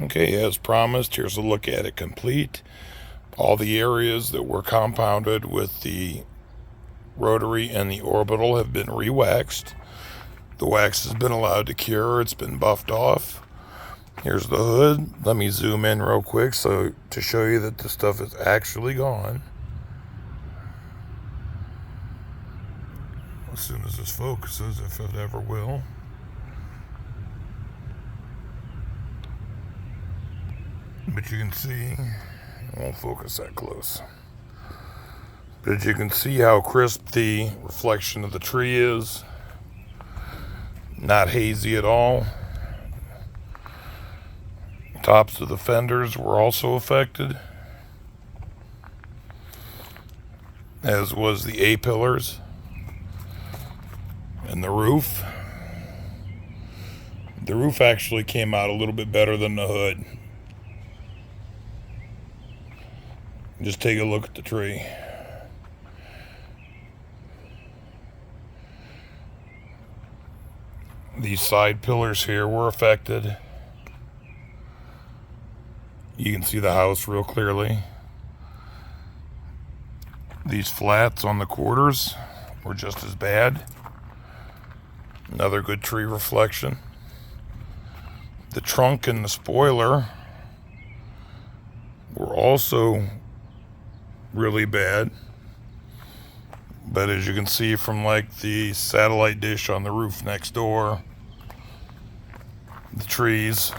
Okay, as promised, here's a look at it complete. All the areas that were compounded with the Rotary and the Orbital have been re-waxed. The wax has been allowed to cure, it's been buffed off. Here's the hood. Let me zoom in real quick to show you that the stuff is actually gone. As soon as this focuses, if it ever will. But you can see, it won't focus that close. But you can see how crisp the reflection of the tree is. Not hazy at all. Tops of the fenders were also affected, as was the A-pillars and the roof. The roof actually came out a little bit better than the hood. Just take a look at the tree. These side pillars here were affected. You can see the house real clearly. These flats on the quarters were just as bad. Another good tree reflection. The trunk and the spoiler were also really bad. But as you can see from like the satellite dish on the roof next door, the trees,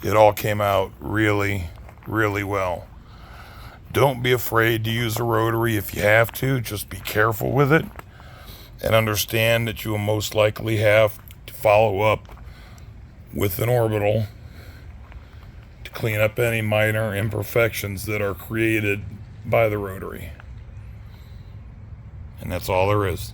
it all came out really, really well. Don't be afraid to use a Rotary if you have to. Just be careful with it and understand that you will most likely have to follow up with an Orbital to clean up any minor imperfections that are created by the Rotary. And that's all there is.